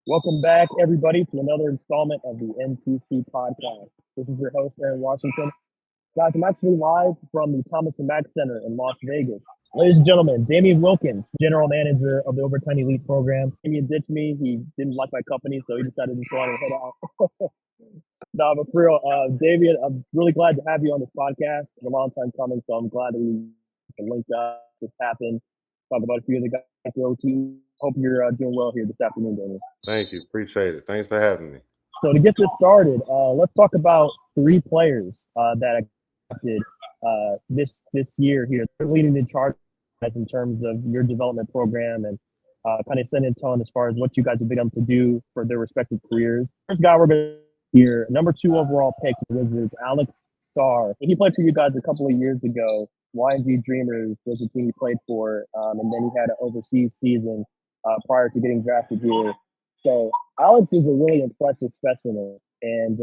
Welcome back, everybody, to another installment of the NPC podcast. This is your host, Aaron Washington. Guys, I'm actually live from the Thomas and Mack Center in Las Vegas. Ladies and gentlemen, Damien Wilkins, general manager of the Overtime Elite program. Damien ditched me. He didn't like my company, so he decided to go on and head out. No, but for real, Damien, I'm really glad to have you on this podcast. It's a long time coming, so I'm glad that we can link up. This happened. Talk about a few of the guys at the OT. Hope you're doing well here this afternoon, Damien. Thank you. Appreciate it. Thanks for having me. So to get this started, let's talk about three players that I drafted this year here. They're leading the charge in terms of your development program and kind of setting a tone as far as what you guys have been able to do for their respective careers. First guy we're going to here, number 2 overall pick, the Wizards, Alex Sarr. He played for you guys a couple of years ago. YNG Dreamers was the team he played for, and then he had an overseas season prior to getting drafted here. So Alex is a really impressive specimen, and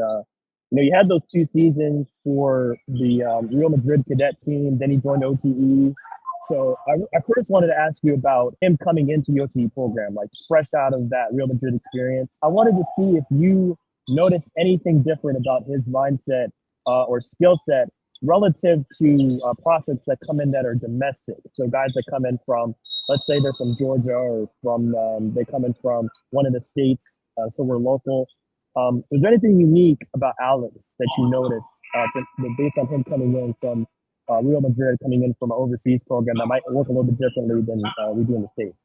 you had those 2 seasons for the Real Madrid cadet team. Then he joined OTE. So I first wanted to ask you about him coming into the OTE program, like fresh out of that Real Madrid experience. I wanted to see if you noticed anything different about his mindset or skill set relative to prospects that come in that are domestic. So guys that come in from, let's say they're from Georgia or from they come in from one of the states, so we're local. Was there anything unique about Alex that you noticed based on him coming in from Real Madrid, coming in from an overseas program that might work a little bit differently than we do in the States?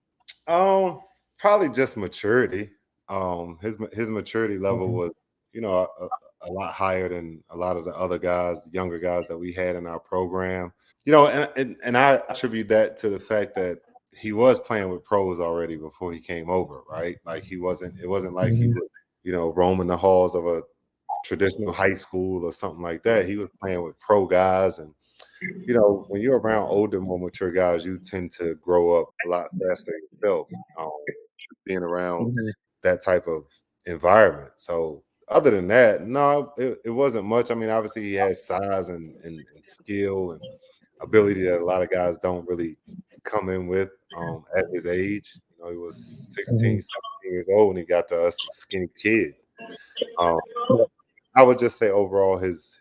Probably just maturity. His maturity level was, a lot higher than a lot of the other guys, younger guys that we had in our program. And I attribute that to the fact that he was playing with pros already before he came over, right? Like it wasn't like he was, roaming the halls of a traditional high school or something like that. He was playing with pro guys. And, when you're around older, more mature guys, you tend to grow up a lot faster yourself, being around that type of environment. So other than that, no, it wasn't much. I mean, obviously he has size and skill and ability that a lot of guys don't really come in with at his age. He was 16, 17 years old when he got to us, a skinny kid. I would just say overall his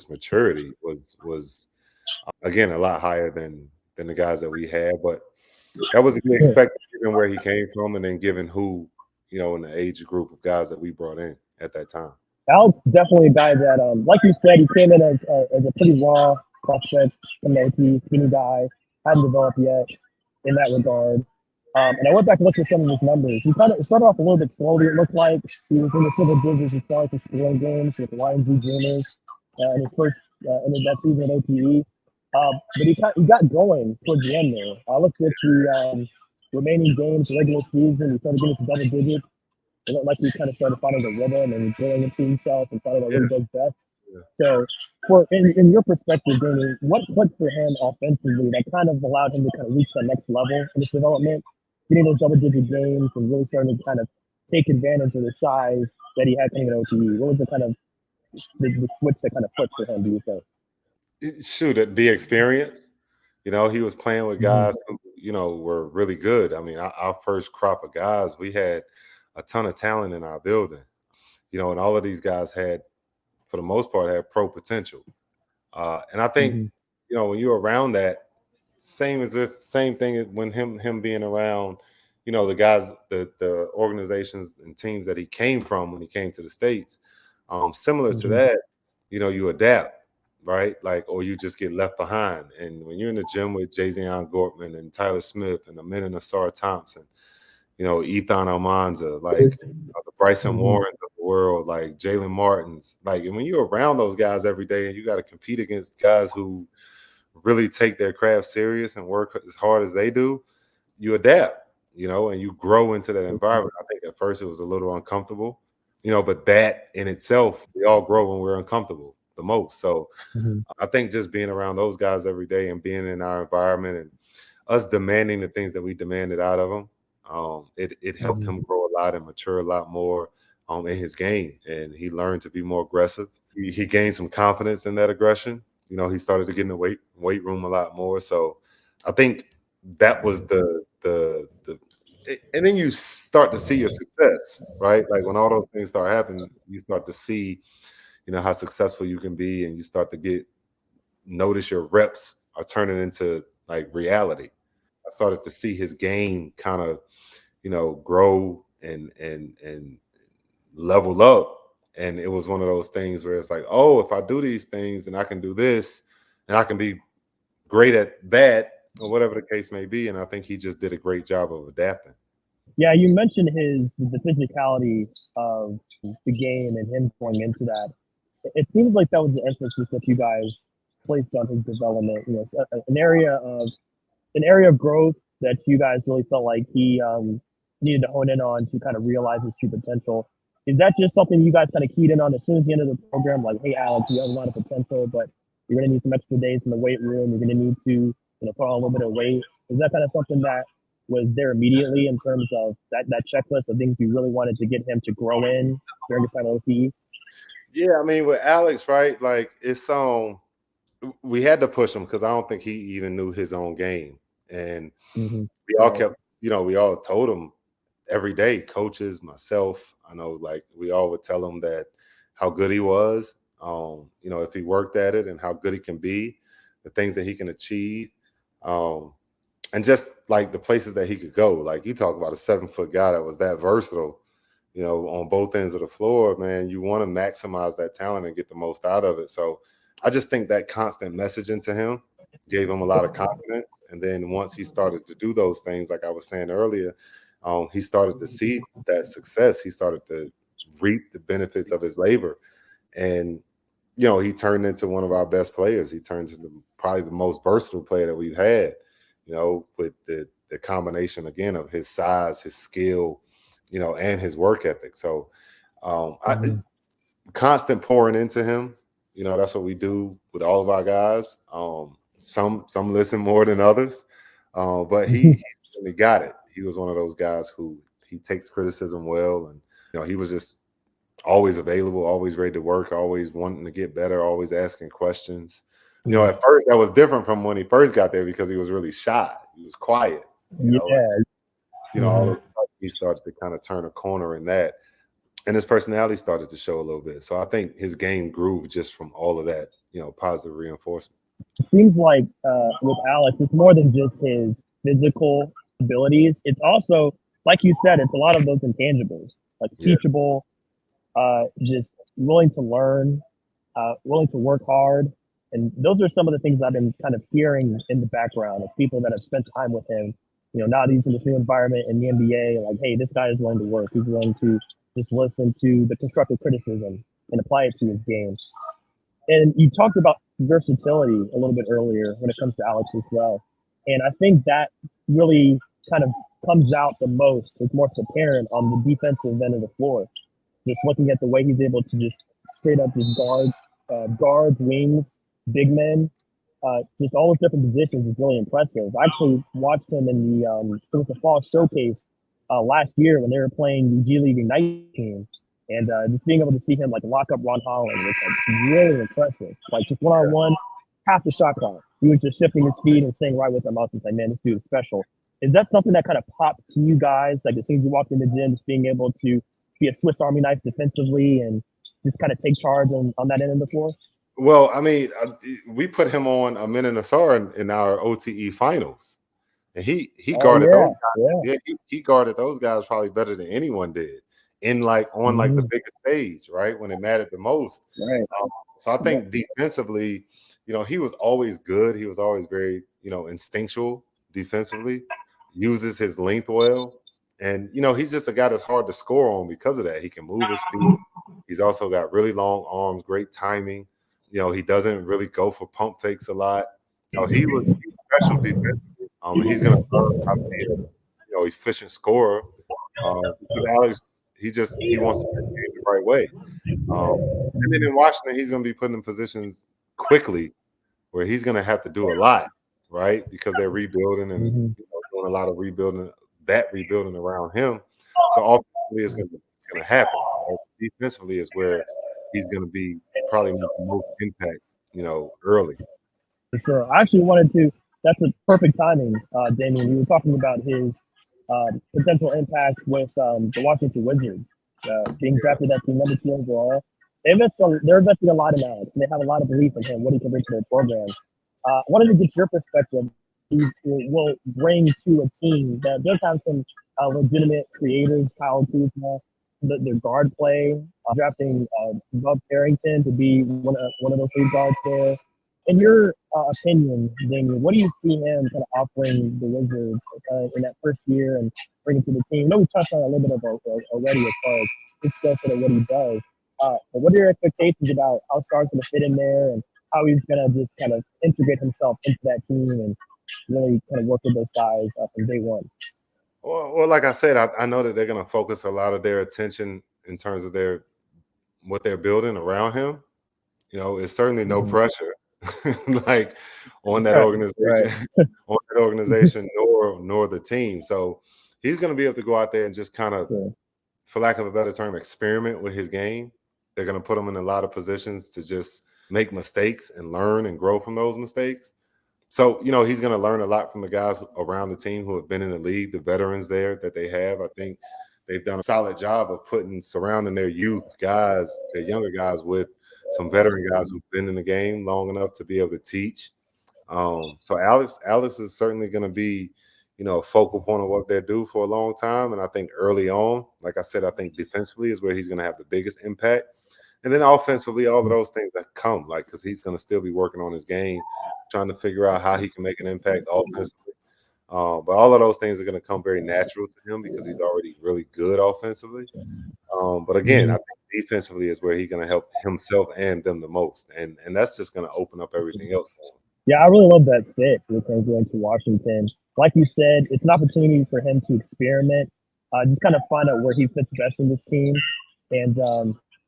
maturity was again a lot higher than the guys that we had, but that was to be expected given where he came from and then given who, in the age group of guys that we brought in at that time. Alex definitely a guy that, like you said, he came in as a pretty raw prospect, skinny guy, hadn't developed yet in that regard. And I went back and looked at some of his numbers. He kind of started off a little bit slowly, it looks like. He was in the single digits as far as the scoring games with YNG Dreamers in his first in that season at OTE. But he got going towards the end there. I looked at the remaining games, regular season. He started getting to double digits. It looked like he kind of started finding a rhythm and drilling into himself and finding what he does best. So, in your perspective, Danny, what clicked for him offensively that kind of allowed him to kind of reach that next level in his development, getting those double-digit games and really starting to kind of take advantage of the size that he had coming at OTE? What was the kind of the switch that kind of flipped for him, do you think? Shoot, the experience. He was playing with guys who, were really good. I mean, our first crop of guys, we had a ton of talent in our building, and all of these guys had, for the most part, had pro potential. And I think, when you're around that, same thing when him being around, the guys, the organizations and teams that he came from when he came to the States, similar to that, you adapt. Right? Like, or you just get left behind. And when you're in the gym with Jayzion Gortman and Tyler Smith and the men in Sarr Thompson, Ethan Almanza, like the Bryson Warrens of the world, like Jalen Martins, like, and when you're around those guys every day and you got to compete against guys who really take their craft serious and work as hard as they do, you adapt, and you grow into that environment. I think at first it was a little uncomfortable, but that in itself, we all grow when we're uncomfortable the most. So I think just being around those guys every day and being in our environment and us demanding the things that we demanded out of him, it helped him grow a lot and mature a lot more in his game. And he learned to be more aggressive. He gained some confidence in that aggression. He started to get in the weight room a lot more. So I think that was the and then you start to see your success, right? Like when all those things start happening, you start to see, how successful you can be, and you start to notice your reps are turning into like reality. I started to see his game kind of, grow and level up. And it was one of those things where it's like, oh, if I do these things, then I can do this, and I can be great at that, or whatever the case may be. And I think he just did a great job of adapting. Yeah, you mentioned the physicality of the game and him going into that. It seems like that was the emphasis that you guys placed on his development. An area of growth that you guys really felt like he needed to hone in on to kind of realize his true potential. Is that just something you guys kind of keyed in on as soon as the end of the program? Like, hey, Alex, you have a lot of potential, but you're going to need some extra days in the weight room. You're going to need to, put on a little bit of weight. Is that kind of something that was there immediately in terms of that checklist of things you really wanted to get him to grow in during his time at OTE? Yeah, I mean, with Alex, right? Like it's we had to push him because I don't think he even knew his own game, and we all kept, we all told him every day, coaches, myself, I know, like we all would tell him that how good he was, if he worked at it and how good he can be, the things that he can achieve, and just like the places that he could go. Like you talk about a 7-foot guy that was that versatile, on both ends of the floor, man. You want to maximize that talent and get the most out of it. So I just think that constant messaging to him gave him a lot of confidence. And then once he started to do those things, like I was saying earlier, he started to see that success. He started to reap the benefits of his labor. And, he turned into one of our best players. He turned into probably the most versatile player that we've had, with the combination, again, of his size, his skill, and his work ethic. So constant pouring into him, that's what we do with all of our guys. Some listen more than others, but he really got it. He was one of those guys who he takes criticism well, and he was just always available, always ready to work, always wanting to get better, always asking questions. At first that was different from when he first got there because he was really shy. He was quiet. All of a sudden he started to kind of turn a corner in that, and his personality started to show a little bit. So I think his game grew just from all of that, positive reinforcement. It seems like with Alex, it's more than just his physical abilities. It's also, like you said, it's a lot of those intangibles, like teachable, just willing to learn, willing to work hard. And those are some of the things I've been kind of hearing in the background of people that have spent time with him. Now that he's in this new environment in the NBA, like, hey, this guy is willing to work. He's willing to just listen to the constructive criticism and apply it to his game. And you talked about versatility a little bit earlier when it comes to Alex as well. And I think that really kind of comes out the most, it's most apparent on the defensive end of the floor. Just looking at the way he's able to just straight up just guards, wings, big men, just all those different positions is really impressive. I actually watched him in the fall showcase last year when they were playing the G League Ignite team, and just being able to see him like lock up Ron Holland was like really impressive. Like just one-on-one, half the shot clock. He was just shifting his speed and staying right with them. I was just like, man, this dude is special. Is that something that kind of popped to you guys? Like as soon as you walked in the gym, just being able to be a Swiss Army knife defensively and just kind of take charge on that end of the floor? Well, I mean, we put him on a minute of Sarr in our OTE finals, and he guarded those guys. Yeah, he guarded those guys probably better than anyone did on the biggest stage, right, when it mattered the most. Right. So I think defensively, he was always good. He was always very, instinctual defensively. Uses his length well, and he's just a guy that's hard to score on because of that. He can move his feet. He's also got really long arms, great timing. He doesn't really go for pump fakes a lot. So he's special defensively. He's going to be a, efficient scorer because Alex, he wants to play the game the right way. And then in Washington, he's going to be put in positions quickly where he's going to have to do a lot, right? Because they're rebuilding and doing a lot of rebuilding around him. So offensively, it's going to happen. Right? Defensively is where he's going to be probably the most impact, early. For sure. I actually wanted to. That's a perfect timing, Damien. You were talking about his potential impact with the Washington Wizards, being drafted at the number 2 overall. They're investing a lot in that, and they have a lot of belief in him, what he can bring to their program. I wanted to get your perspective. He will bring to a team that does have some legitimate creators, Kyle Kuzma, their guard play, drafting Bob Carrington to be one of those 3 guards there. In your opinion, Damien, what do you see him kind of offering the Wizards in that first year and bringing to the team? I know we touched on a little bit of already as far as his skill set and what he does. But what are your expectations about how Sarr's going to fit in there and how he's going to just kind of integrate himself into that team and really kind of work with those guys from day one? Well, like I said, I know that they're going to focus a lot of their attention in terms of what they're building around him. It's certainly no pressure like on that organization, on that organization, nor the team. So he's going to be able to go out there and just kind of, for lack of a better term, experiment with his game. They're going to put him in a lot of positions to just make mistakes and learn and grow from those mistakes. So, he's going to learn a lot from the guys around the team who have been in the league, the veterans there that they have. I think they've done a solid job of surrounding their youth guys, their younger guys, with some veteran guys who've been in the game long enough to be able to teach. So Alex is certainly going to be, a focal point of what they do for a long time. And I think early on, like I said, I think defensively is where he's going to have the biggest impact. And then offensively, all of those things that come, because he's going to still be working on his game, trying to figure out how he can make an impact offensively. But all of those things are going to come very natural to him because he's already really good offensively. But again, I think defensively is where he's going to help himself and them the most. And that's just going to open up everything else for him. Yeah, I really love that fit with him going to Washington. Like you said, it's an opportunity for him to experiment, just kind of find out where he fits best in this team. And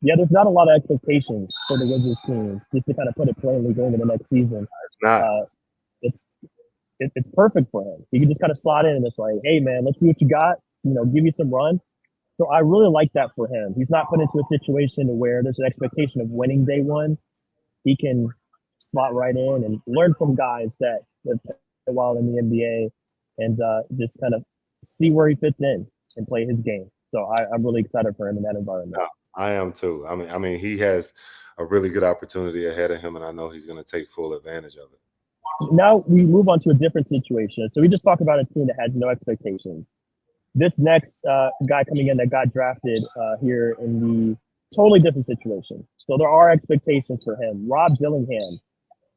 there's not a lot of expectations for the Wizards team, just to kind of put it plainly going into the next season. It's not. It's perfect for him. He can just kind of slot in and it's like, hey, man, let's see what you got, give you some run. So I really like that for him. He's not put into a situation where there's an expectation of winning day one. He can slot right in and learn from guys that have played a while in the NBA and just kind of see where he fits in and play his game. So I'm really excited for him in that environment. Yeah, I am too. I mean, he has a really good opportunity ahead of him, and I know he's going to take full advantage of it. Now we move on to a different situation. So we just talked about a team that has no expectations. This next guy coming in that got drafted here in the totally different situation. So there are expectations for him. Rob Dillingham,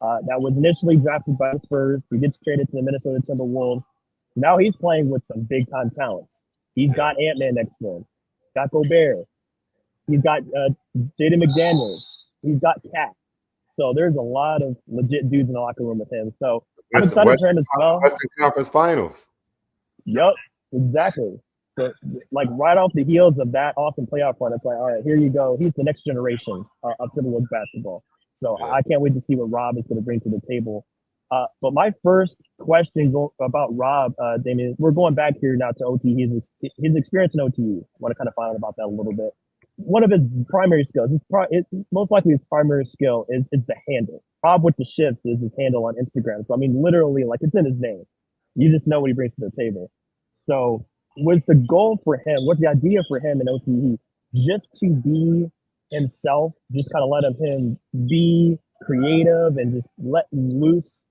that was initially drafted by the Spurs. He gets traded to the Minnesota Timberwolves. Now he's playing with some big-time talents. He's got Ant-Man next to him. Got Gobert. He's got Jaden McDaniels. He's got Cat. So there's a lot of legit dudes in the locker room with him. So I'm excited for him as well. Western Conference Finals. Yep, exactly. So, right off the heels of that awesome playoff run, it's like, all right, here you go. He's the next generation of Timberwolves basketball. So I can't wait to see what Rob is going to bring to the table. But my first question about Rob, Damien, we're going back here now to OT. His experience in OTU. I want to kind of find out about that a little bit. One of his primary skills, most likely his primary skill is the handle. Rob with the shifts is his handle on Instagram. So, I mean, literally, it's in his name. You just know what he brings to the table. So was the goal for him, what's the idea for him in OTE? Just to be himself, just kind of let him be creative and just let loose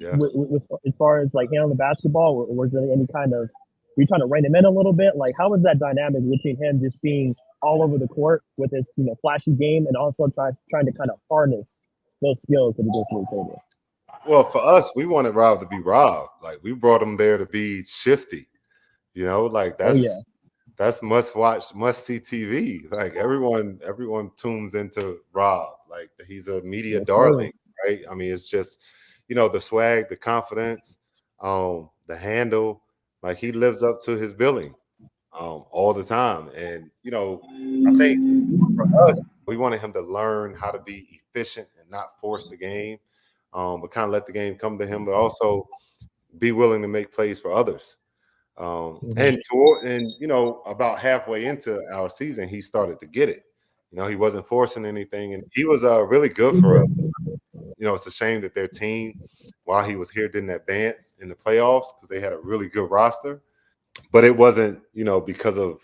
with as far as handling the basketball, or was there any kind of, were you trying to rein him in a little bit? How was that dynamic between him just being all over the court with his flashy game and also trying to kind of harness those skills that he brings to the table? Well, for us, we wanted Rob to be Rob. We brought him there to be shifty. That's must watch, must see TV. Everyone tunes into Rob. He's a media darling, right? I mean, it's just, the swag, the confidence, the handle. He lives up to his billing all the time. And, I think for us, we wanted him to learn how to be efficient and not force the game, but kind of let the game come to him, but also be willing to make plays for others. And about halfway into our season, he started to get it. He wasn't forcing anything, and he was really good for us. It's a shame that their team, while he was here, didn't advance in the playoffs because they had a really good roster. But it wasn't, because of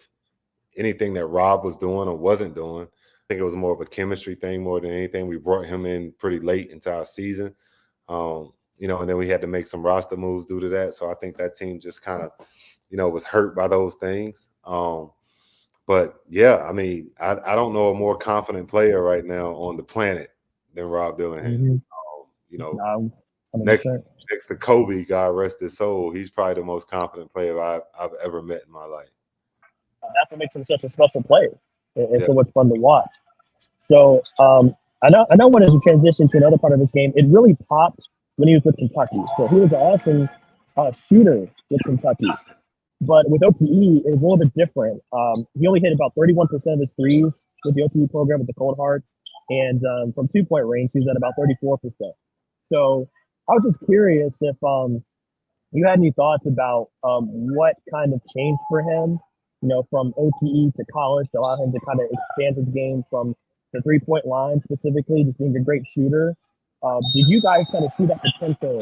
anything that Rob was doing or wasn't doing. I think it was more of a chemistry thing more than anything. We brought him in pretty late into our season, and then we had to make some roster moves due to that. So I think that team just kind of, was hurt by those things. But yeah, I mean, I don't know a more confident player right now on the planet than Rob Dillingham. No, Next 100%. to Kobe, God rest his soul, he's probably the most confident player I've ever met in my life. That's what makes him such a special player. It's Yeah. so much fun to watch. So I know I wanted to transition to another part of this game. It really popped when he was with Kentucky. So he was an awesome shooter with Kentucky. But with OTE, it was a little bit different. He only hit about 31% of his threes with the OTE program with the Cold Hearts. And from 2-point range, he was at about 34%. So I was just curious if you had any thoughts about what kind of changed for him, from OTE to college to allow him to kind of expand his game from the 3-point line specifically, just being a great shooter. Did you guys kind of see that potential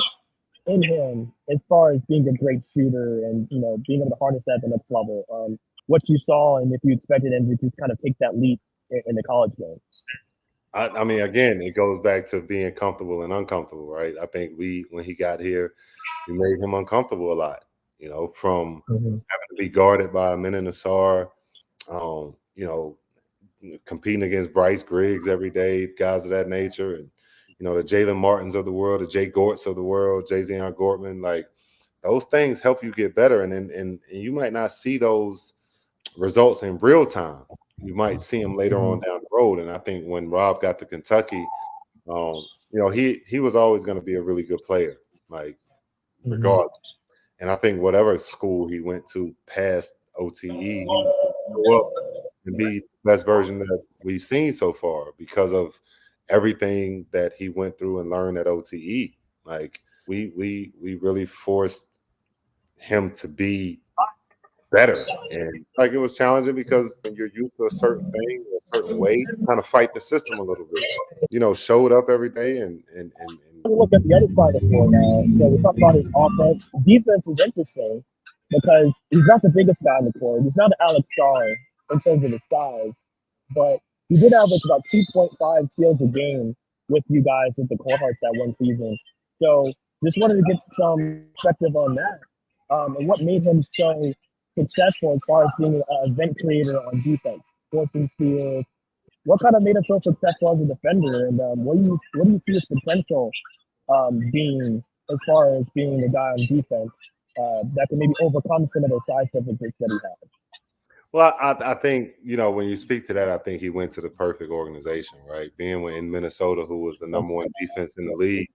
in him as far as being a great shooter and, being able to harness that at the next level? What you saw and if you expected him to just kind of take that leap in the college game? I mean, again, it goes back to being comfortable and uncomfortable, right? I think when he got here, we made him uncomfortable a lot, from having to be guarded by a minute Sarr, competing against Bryce Griggs every day, guys of that nature, and, the Jalen Martins of the world, the Jay Gorts of the world, Jay Zion Gortman, like those things help you get better. And you might not see those results in real time. You might see him later on down the road. And I think when Rob got to Kentucky, he was always going to be a really good player, like regardless. And I think whatever school he went to past OTE, he would grow up and be the best version that we've seen so far because of everything that he went through and learned at OTE. Like we really forced him to be better. And like it was challenging because when you're used to a certain thing, a certain way, kind of fight the system a little bit. Showed up every day and look at the other side of the floor now. So we talk about his offense. Defense is interesting because he's not the biggest guy on the court. He's not an Alex Sarr in terms of his size, but he did average about 2.5 steals a game with you guys with the Cold Hearts that one season. So just wanted to get some perspective on that and what made him so successful as far as being an event creator on defense, forcing steals. What kind of made him so successful as a defender, and what do you see his potential being as far as being a guy on defense that can maybe overcome some of those size differences that he has? Well, I think, when you speak to that, I think he went to the perfect organization, right? Being in Minnesota, who was the number one defense in the league,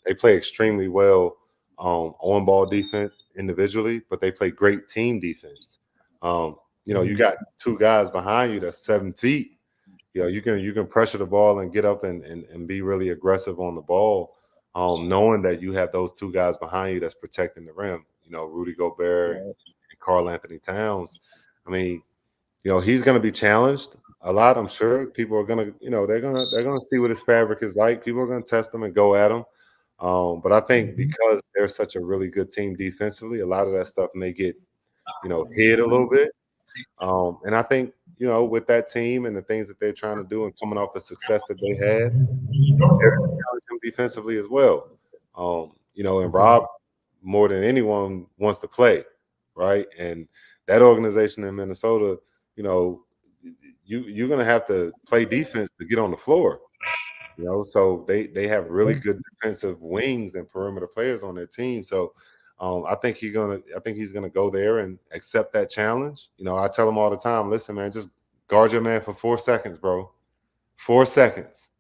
they play extremely well on ball defense individually, but they play great team defense. You got two guys behind you that's 7 feet. You can pressure the ball and get up and be really aggressive on the ball, knowing that you have those two guys behind you that's protecting the rim. Rudy Gobert and Karl Anthony Towns. I mean, he's going to be challenged a lot. I'm sure people are going to, they're going to see what his fabric is like. People are going to test him and go at him. But I think because they're such a really good team defensively, a lot of that stuff may get, hid a little bit. And I think, with that team and the things that they're trying to do and coming off the success that they had, they're going to challenge him defensively as well. And Rob, more than anyone, wants to play, right? And that organization in Minnesota, you're going to have to play defense to get on the floor. So they have really good defensive wings and perimeter players on their team. So I think he's gonna go there and accept that challenge. I tell him all the time, listen, man, just guard your man for 4 seconds, bro. 4 seconds.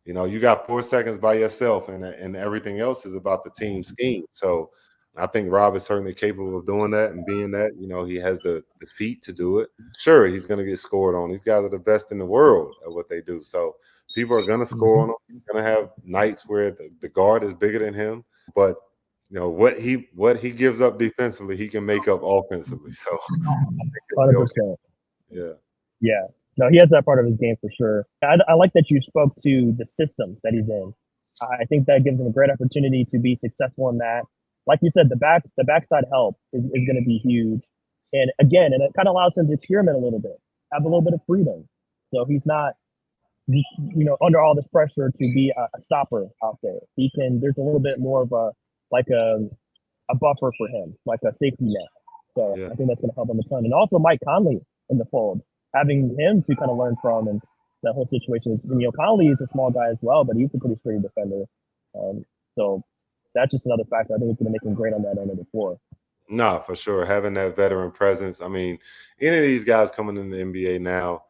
You got 4 seconds by yourself, and everything else is about the team scheme. So I think Rob is certainly capable of doing that and being that. He has the feet to do it. Sure, he's gonna get scored on. These guys are the best in the world at what they do. So people are gonna score on him. He's gonna have nights where the guard is bigger than him, but what he gives up defensively, he can make up offensively. So 100%. Yeah. Yeah. No, he has that part of his game for sure. I like that you spoke to the system that he's in. I think that gives him a great opportunity to be successful in that. Like you said, the backside help is going to be huge. And again, and it kind of allows him to experiment a little bit, have a little bit of freedom. So he's not, under all this pressure to be a stopper out there. He can. There's a little bit more of a buffer for him, like a safety net. So Yeah. I think that's going to help him a ton. And also Mike Conley in the fold, having him to kind of learn from and that whole situation. Conley is a small guy as well, but he's a pretty sturdy defender. So that's just another factor. I think it's going to make him great on that end of the floor. No, for sure. Having that veteran presence. I mean, any of these guys coming in the NBA now,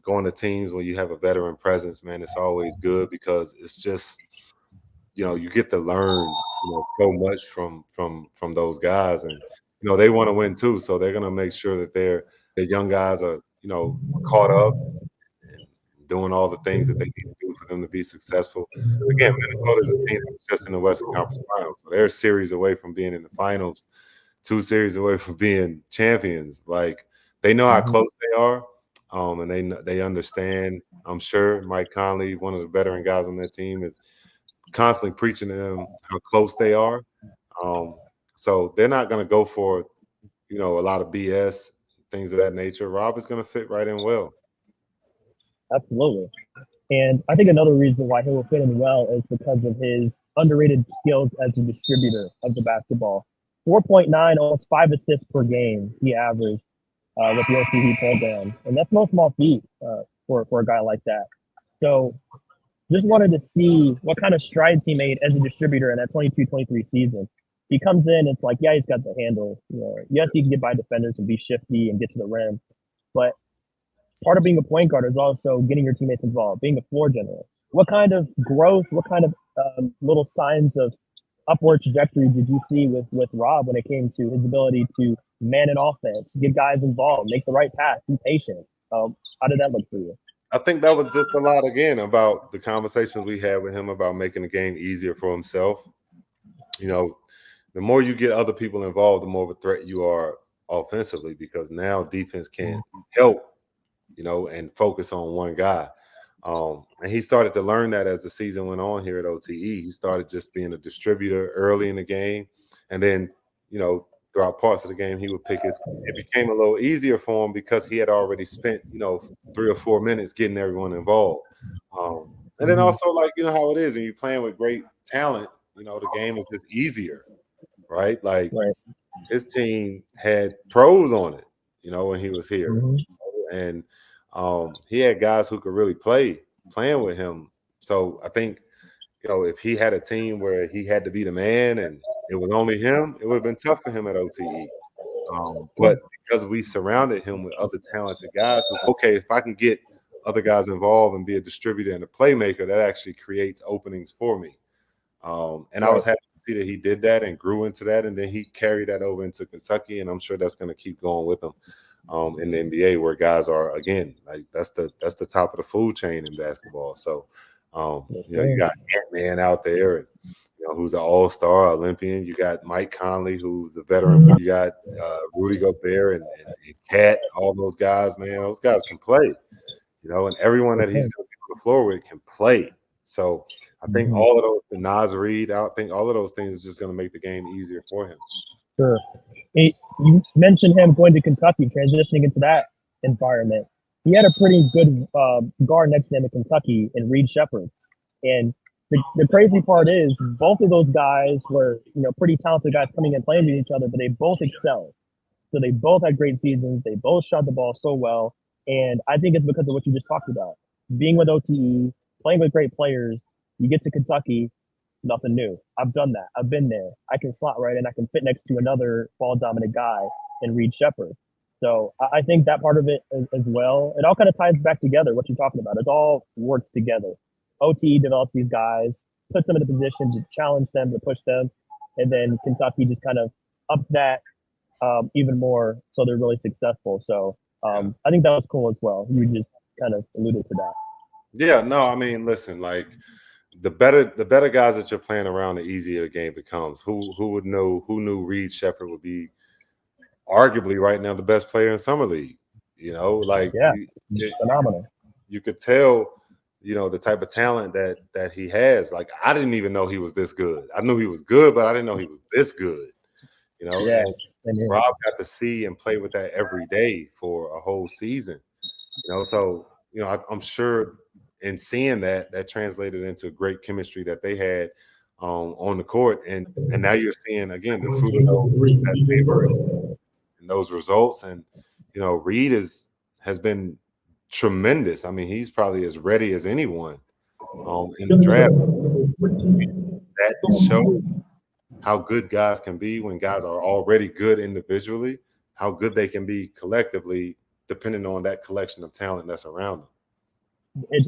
going to teams when you have a veteran presence, man, it's always good because it's just, you get to learn, so much from those guys, and they want to win too, so they're gonna make sure that their young guys are, caught up and doing all the things that they need to do for them to be successful. Again, Minnesota's a team that was just in the Western Conference Finals, so they're a series away from being in the finals, 2 series away from being champions. Like, they know how close they are, and they understand. I'm sure Mike Conley, one of the veteran guys on that team, is constantly preaching to them how close they are. So they're not going to go for, a lot of BS, things of that nature. Rob is going to fit right in well. Absolutely. And I think another reason why he will fit in well is because of his underrated skills as a distributor of the basketball. 4.9, almost 5 assists per game he averaged with the OTE program. And that's no small feat for a guy like that. So just wanted to see what kind of strides he made as a distributor in that 22-23 season. He comes in, it's like, yeah, he's got the handle. Yes, he can get by defenders and be shifty and get to the rim. But part of being a point guard is also getting your teammates involved, being a floor general. What kind of growth, what kind of little signs of upward trajectory did you see with Rob when it came to his ability to man an offense, get guys involved, make the right pass, be patient? How did that look for you? I think that was just a lot, again, about the conversations we had with him about making the game easier for himself. The more you get other people involved, the more of a threat you are offensively, because now defense can't help, and focus on one guy. And he started to learn that as the season went on here at OTE. He started just being a distributor early in the game. And then, throughout parts of the game, he would pick it became a little easier for him because he had already spent, 3 or 4 minutes getting everyone involved. And then also, like, how it is when you're playing with great talent, the game is just easier, right? Like, his team had pros on it, when he was here. And he had guys who could really playing with him. So I think, if he had a team where he had to be the man and it was only him, it would have been tough for him at OTE. But because we surrounded him with other talented guys, if I can get other guys involved and be a distributor and a playmaker, that actually creates openings for me. And I was happy to see that he did that and grew into that, and then he carried that over into Kentucky, and I'm sure that's going to keep going with him in the NBA, where guys are, again, like, that's the top of the food chain in basketball. So you got Ant-Man out there, and, who's an all-star Olympian. You got Mike Conley, who's a veteran. You got Rudy Gobert and Cat. All those guys, man, those guys can play. And everyone that he's going to be on the floor with can play. So I think all of those, the Nas Reed, I think all of those things is just going to make the game easier for him. Sure. You mentioned him going to Kentucky, transitioning into that environment. He had a pretty good guard next to him in Kentucky in Reed Shepherd. And the crazy part is both of those guys were, pretty talented guys coming and playing with each other, but they both excelled. So they both had great seasons. They both shot the ball so well. And I think it's because of what you just talked about. Being with OTE, playing with great players, you get to Kentucky, nothing new. I've done that. I've been there. I can slot right in. I can fit next to another ball-dominant guy in Reed Shepherd. So I think that part of it as well, it all kind of ties back together, what you're talking about. It all works together. OTE develops these guys, puts them in a position to challenge them, to push them, and then Kentucky just kind of ups that even more so they're really successful. So I think that was cool as well. You just kind of alluded to that. Yeah, no, I mean, listen, like, the better guys that you're playing around, the easier the game becomes. Who knew Reed Shepherd would be arguably right now the best player in summer league? Phenomenal. You could tell, the type of talent that he has. Like, I didn't even know he was this good. I knew he was good, but I didn't know he was this good. And Rob got to see and play with that every day for a whole season. So I'm sure in seeing that translated into great chemistry that they had on the court, and now you're seeing again the fruit of that labor and those results. And Reed has been tremendous. I mean, he's probably as ready as anyone in the draft. That shows how good guys can be when guys are already good individually, how good they can be collectively, depending on that collection of talent that's around them.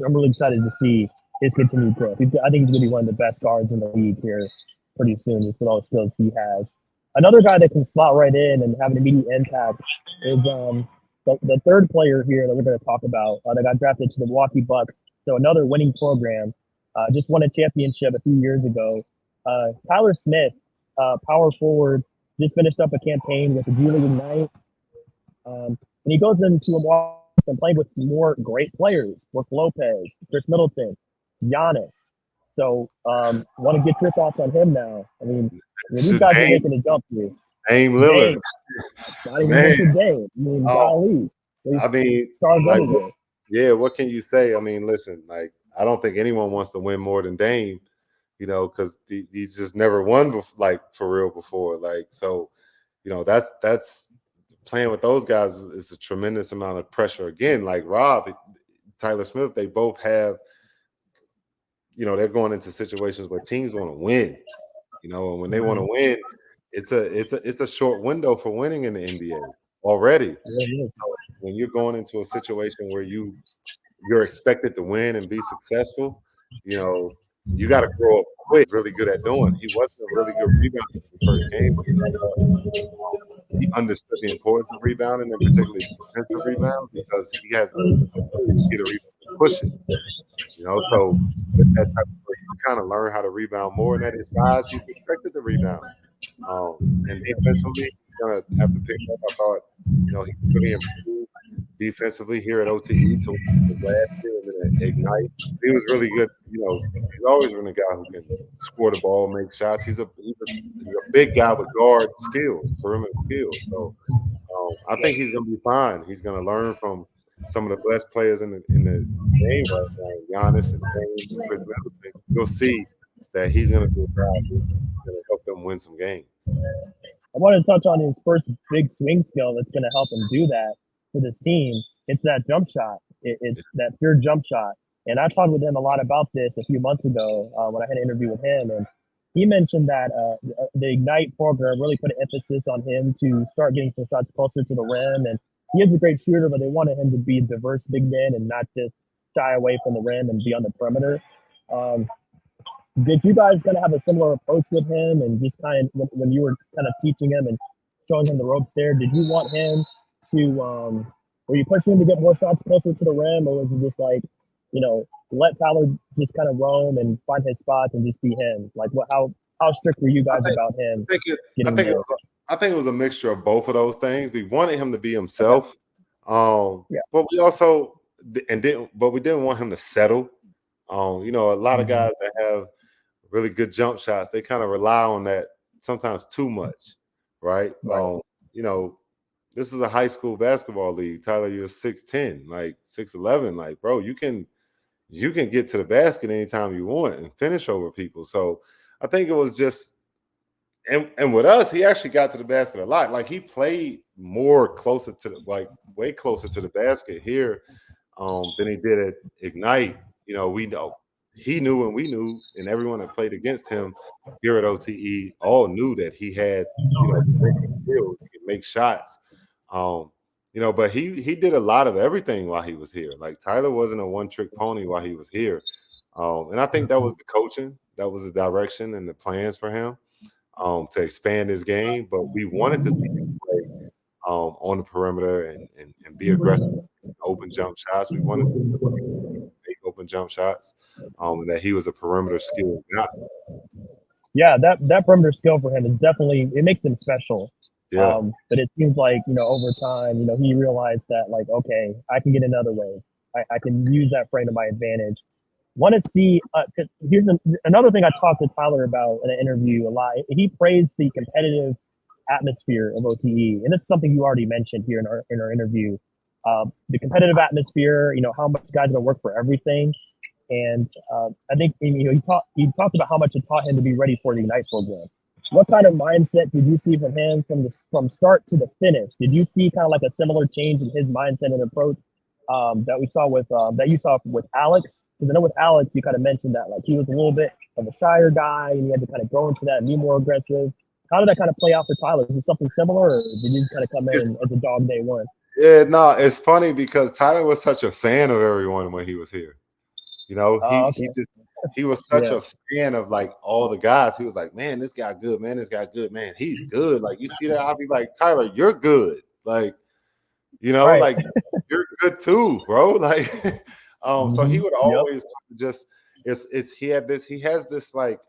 I'm really excited to see his continued growth. I think he's going to be one of the best guards in the league here pretty soon, just with all the skills he has. Another guy that can slot right in and have an immediate impact is the third player here that we're going to talk about that got drafted to the Milwaukee Bucks. So another winning program, just won a championship a few years ago. Tyler Smith, power forward, just finished up a campaign with the G League Ignite. And he goes into Milwaukee and playing with more great players, Brook Lopez, Chris Middleton, Giannis. So want to get your thoughts on him now. I mean these guys are making a jump here. Dame Lillard. Not even mentioned Dame. Golly. I mean, stars everywhere. Yeah, what can you say? I mean, listen, I don't think anyone wants to win more than Dame, because he's just never won for real before. So, that's playing with those guys is a tremendous amount of pressure. Again, like Rob, Tyler Smith, they both have, they're going into situations where teams want to win, and when they want to win, it's a short window for winning in the NBA already. Yeah. When you're going into a situation where you're expected to win and be successful, you got to grow up quick. Really good at doing. He wasn't a really good rebounder in the first game. He understood the importance of rebounding, and particularly defensive rebound, because he has the ability to get a rebound and push it. So with that type of play, you kind of learn how to rebound more. And at his size, he's expected to rebound. And defensively, he's gonna have to pick up. I thought, he really improved defensively here at OTE to last year and then Ignite. He was really good. He's always been a guy who can score the ball, make shots. He's a big guy with guard skills, perimeter skills. So I think he's going to be fine. He's going to learn from some of the best players in the game right now, Giannis and Dame and Chris Middleton. You'll see that he's going to do a job. He's going to help them win some games. I want to touch on his first big swing skill that's going to help him do that for this team. It's that jump shot. It's that pure jump shot. And I talked with him a lot about this a few months ago when I had an interview with him. And he mentioned that the Ignite program really put an emphasis on him to start getting some shots closer to the rim. And he is a great shooter, but they wanted him to be a diverse big man and not just shy away from the rim and be on the perimeter. Did you guys kind of have a similar approach with him, and just kind of when you were kind of teaching him and showing him the ropes there, did you want him to were you pushing him to get more shots closer to the rim, or was it just let Tyler just kind of roam and find his spot and just be him? How strict were you guys about him? I think it was a mixture of both of those things. We wanted him to be himself, but we also didn't want him to settle. A lot of guys that have really good jump shots, they kind of rely on that sometimes too much, right? This is a high school basketball league. Tyler, you're 6'10", 6'11", bro, you can get to the basket anytime you want and finish over people. So I think it was just, and with us, he actually got to the basket a lot. He played more closer to way closer to the basket here than he did at Ignite. We know he knew and we knew, and everyone that played against him here at OTE all knew that he had, great skills, he could make shots. But he did a lot of everything while he was here. Tyler wasn't a one-trick pony while he was here. And I think that was the coaching, that was the direction and the plans for him to expand his game. But we wanted to see him play on the perimeter and be aggressive, open jump shots. We wanted to make open jump shots, and that he was a perimeter skilled guy. Yeah, that perimeter skill for him is definitely, it makes him special. Yeah. But it seems like, over time, he realized that okay, I can get another way. I can use that frame to my advantage. Want to see, here's another thing I talked to Tyler about in an interview a lot. He praised the competitive atmosphere of OTE, and this is something you already mentioned here in our interview. The competitive atmosphere, how much guys are gonna work for everything, and I think he talked about how much it taught him to be ready for the Ignite program. What kind of mindset did you see from him from start to the finish? Did you see kind of like a similar change in his mindset and approach that we saw with that you saw with Alex? Because I know with Alex, you kind of mentioned that like he was a little bit of a shyer guy, and he had to kind of go into that and be more aggressive. How did that kind of play out for Tyler? Was it something similar, or did you kind of come in as a dog day one? Yeah, no, it's funny because Tyler was such a fan of everyone when he was here. He was such a fan of like all the guys. He was like, man, this guy good, man. This guy good, man. He's good. Like you see that, I'll be like, Tyler, you're good. Like, Right. like you're good too, bro. Like, so he would always just he has this like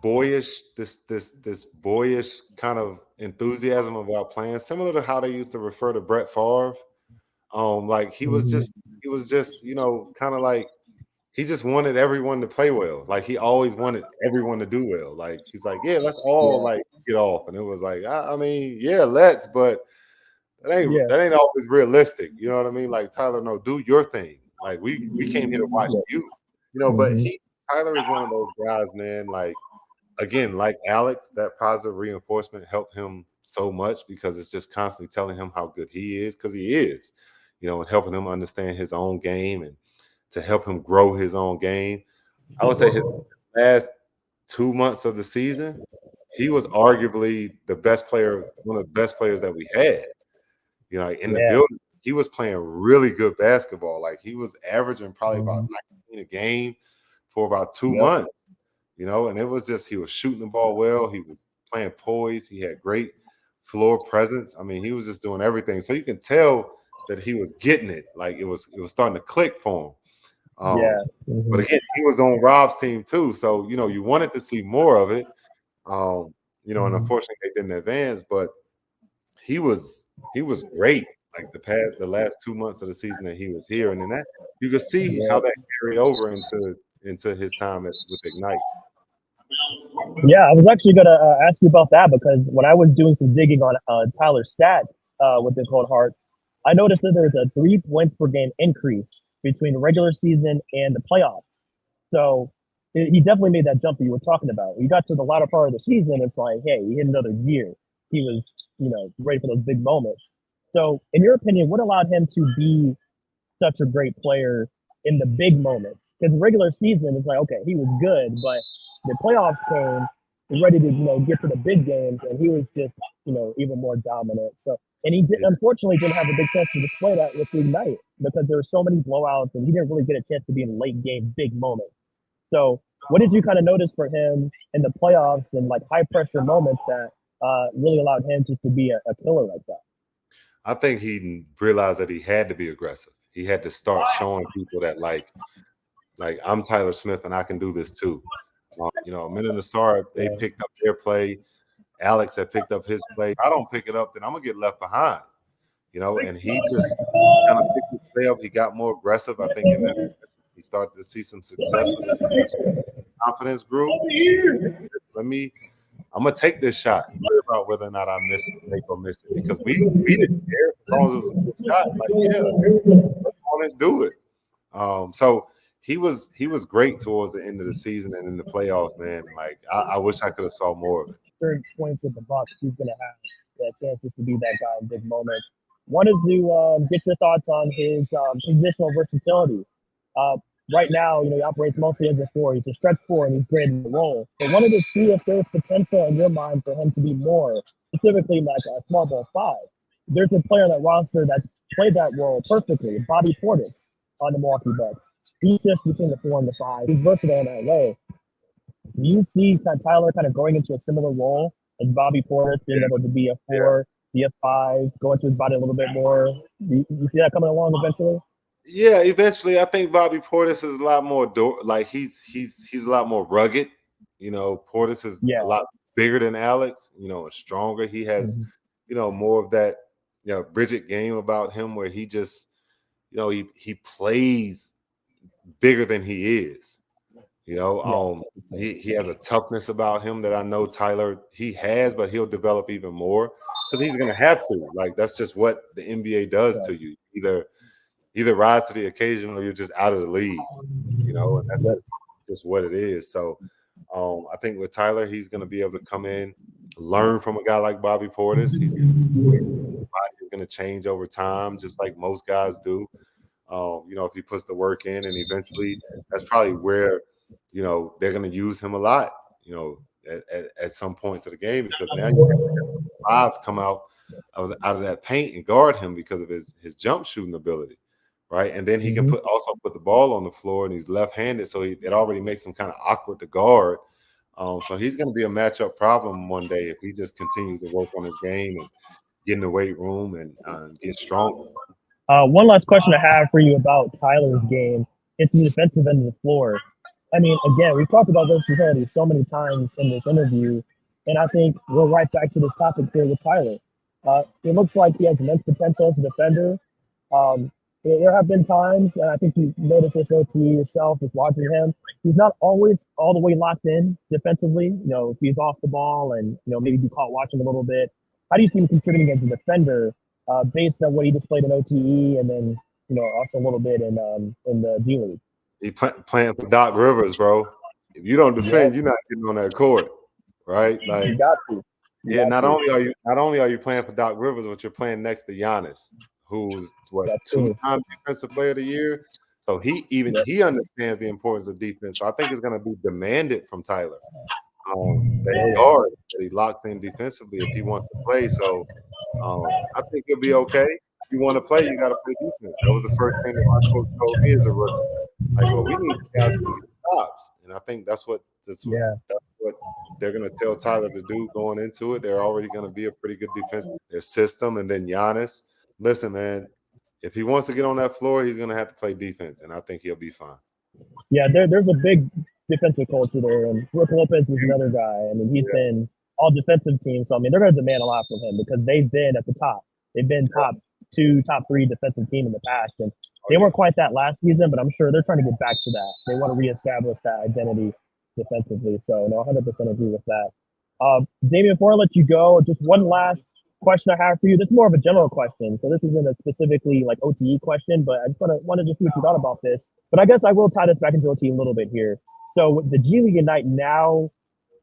boyish, this boyish kind of enthusiasm about playing, similar to how they used to refer to Brett Favre. Like he was just, kind of like he just wanted everyone to play well. Like he always wanted everyone to do well. Like he's like, yeah, let's all like get off. And it was like, I mean, yeah, let's, but that ain't always realistic. You know what I mean? Like Tyler, no, do your thing. Like we came here to watch you. But Tyler is one of those guys, man. Like again, like Alex, that positive reinforcement helped him so much because it's just constantly telling him how good he is, because he is, and helping him understand his own game and to help him grow his own game. I would say his last 2 months of the season, he was arguably the best player, one of the best players that we had. In the building, he was playing really good basketball. Like he was averaging probably about 19 a game for about 2 months. And it was just, he was shooting the ball well. He was playing poise. He had great floor presence. I mean, he was just doing everything. So you can tell that he was getting it. Like it was starting to click for him. But again, he was on Rob's team too. So, you wanted to see more of it. And unfortunately they didn't advance, but he was great. Like the last 2 months of the season that he was here. And then that you could see how that carried over into his time with Ignite. Yeah, I was actually going to ask you about that because when I was doing some digging on Tyler's stats with the Cold Hearts, I noticed that there's a 3 points per game increase between the regular season and the playoffs. So he definitely made that jump that you were talking about. When you got to the latter part of the season, it's like, hey, he hit another gear. He was, ready for those big moments. So in your opinion, what allowed him to be such a great player in the big moments? Because the regular season, it's like, okay, he was good, but the playoffs came, he's ready to, get to the big games, and he was just, even more dominant. So, and he unfortunately didn't have a big chance to display that with the Ignite because there were so many blowouts, and he didn't really get a chance to be in late game big moments. So, what did you kind of notice for him in the playoffs and like high pressure moments that really allowed him just to be a killer like that? I think he realized that he had to be aggressive. He had to start showing people that like I'm Tyler Smith and I can do this too. Minna and Sarr, they picked up their play. Alex had picked up his play. If I don't pick it up, then I'm gonna get left behind. And he just kind of picked his play up. He got more aggressive. I think in that he started to see some success with his confidence grew. I'm gonna take this shot. It's not about whether or not I miss it because we didn't care as long as it was a good shot. Like, let's go and do it. So he was great towards the end of the season and in the playoffs, man. Like I wish I could have saw more of it. Third points with the Bucks, he's gonna have that chances to be that guy in big moments. Wanted to get your thoughts on his positional versatility. Right now, he operates mostly as a 4. He's a stretch 4, and he's great in the role. But wanted to see if there's potential in your mind for him to be more, specifically like a small ball 5. There's a player on that roster that's played that role perfectly, Bobby Portis on the Milwaukee Bucks. He shifts between the 4 and the 5. He's versatile in that way. Do you see Tyler kind of going into a similar role as Bobby Portis, being able to be a 4, be a 5, go into his body a little bit more? You see that coming along eventually? Yeah, eventually. I think Bobby Portis is a lot more he's a lot more rugged. Portis is a lot bigger than Alex, and stronger. He has, more of that, Bridget game about him where he just, he plays bigger than he is. You know, he has a toughness about him that I know Tyler he has, but he'll develop even more because he's gonna have to. Like that's just what the NBA does to you. Either rise to the occasion or you're just out of the league. You know, and that's just what it is. So I think with Tyler, he's gonna be able to come in, learn from a guy like Bobby Portis. His body is gonna change over time, just like most guys do. You know, if he puts the work in, and eventually that's probably where, you know, they're going to use him a lot, you know, at some points of the game, because now you have fives come out of that paint and guard him because of his jump shooting ability, right? And then he can also put the ball on the floor, and he's left-handed, so it already makes him kind of awkward to guard. So he's going to be a matchup problem one day if he just continues to work on his game and get in the weight room and get stronger. One last question I have for you about Tyler's game. It's the defensive end of the floor. I mean, again, we've talked about versatility so many times in this interview, and I think we're right back to this topic here with Tyler. It looks like he has immense potential as a defender. There have been times, and I think you noticed this OT yourself, is watching him. He's not always all the way locked in defensively. You know, if he's off the ball and, you know, maybe be caught watching a little bit. How do you see him contributing as a defender based on what he displayed in OTE and then, you know, also a little bit in the D League? He playing for Doc Rivers, bro. If you don't defend, you're not getting on that court, right? Like, you got to. Not only are you playing for Doc Rivers, but you're playing next to Giannis, who's two-time defensive player of the year. So he understands the importance of defense. So I think it's going to be demanded from Tyler. That he locks in defensively if he wants to play. So I think he'll be okay. If you want to play, you got to play defense. That was the first thing that my coach told me as a rookie. Like, well, we need guys who get stops, and I think that's what they're going to tell Tyler to do going into it. They're already going to be a pretty good defensive system, and then Giannis. Listen, man, if he wants to get on that floor, he's going to have to play defense, and I think he'll be fine. Yeah, there's a big defensive culture there, and Brook Lopez is another guy. I mean, he's been all defensive teams, so I mean, they're going to demand a lot from him because they've been at the top. They've been top 2, top 3 defensive team in the past, and they weren't quite that last season, but I'm sure they're trying to get back to that. They want to reestablish that identity defensively. So, no, 100% agree with that. Damien, before I let you go, just one last question I have for you. This is more of a general question, so this isn't a specifically like OTE question, but I just want to just see what you thought about this. But I guess I will tie this back into OTE a little bit here. So with the G League Ignite now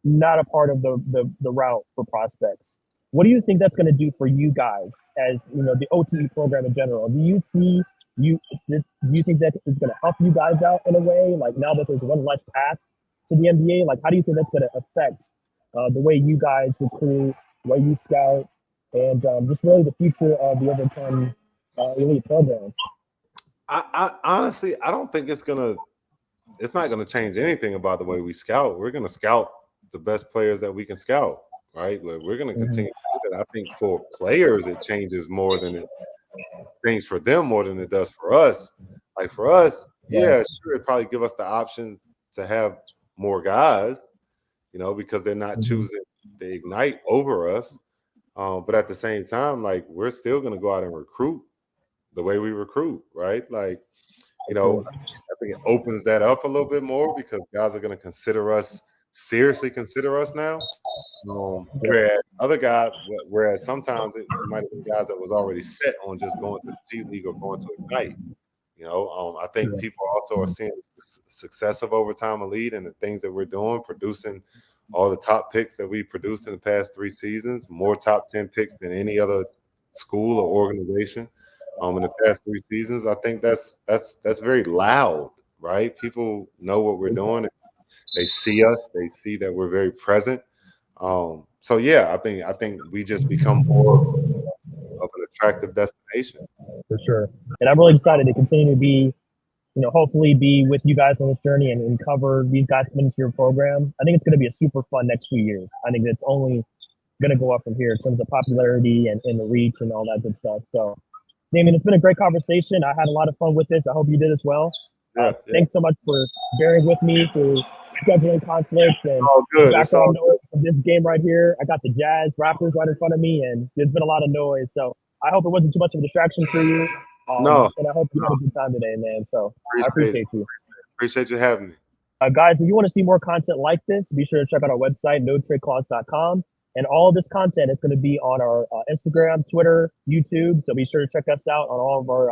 not a part of the route for prospects, what do you think that's going to do for you guys as, you know, the OTE program in general? Do you think that is going to help you guys out in a way? Like now that there's one less path to the NBA, like how do you think that's going to affect the way you guys recruit, the way you scout, and just really the future of the Overton elite program? I honestly, I don't think it's not gonna change anything about the way we scout. We're gonna scout the best players that we can scout, right? We're gonna continue to do that. I think for players, it changes more than it things for them more than it does for us. Like for us, sure, it'd probably give us the options to have more guys, you know, because they're not choosing the Ignite over us. But at the same time, like we're still going to go out and recruit the way we recruit, right? Like, you know, I think it opens that up a little bit more because guys are going to seriously consider us now. Whereas other guys, whereas sometimes it might have been guys that was already set on just going to the G League or going to Ignite. You know, I think people also are seeing the success of Overtime Elite and the things that we're doing, producing all the top picks that we produced in the past 3 seasons, more top 10 picks than any other school or organization in the past 3 seasons. I think that's very loud, right? People know what we're doing. They see us. They see that we're very present. So yeah, I think we just become more of an attractive destination. For sure. And I'm really excited to continue to be, you know, hopefully be with you guys on this journey and cover these guys coming into your program. I think it's going to be a super fun next few years. I think it's only going to go up from here in terms of popularity and the reach and all that good stuff. So, Damien, it's been a great conversation. I had a lot of fun with this. I hope you did as well. Thanks so much for bearing with me through scheduling conflicts and background noise of this game right here. I got the Jazz Raptors right in front of me, and there's been a lot of noise. So I hope it wasn't too much of a distraction for you. And I hope you had a good time today, man. So I appreciate you. Appreciate you having me. Guys, if you want to see more content like this, be sure to check out our website, notradeclause.com. And all of this content is going to be on our Instagram, Twitter, YouTube. So be sure to check us out on all of our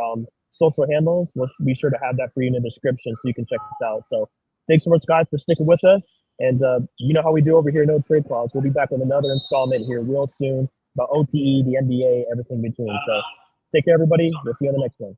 social handles. We'll be sure to have that for you in the description so you can check us out. So thanks so much, guys, for sticking with us. And you know how we do over here, No Trade Clause. We'll be back with another installment here real soon about OTE, the NBA, everything between. So take care, everybody. We'll see you on the next one.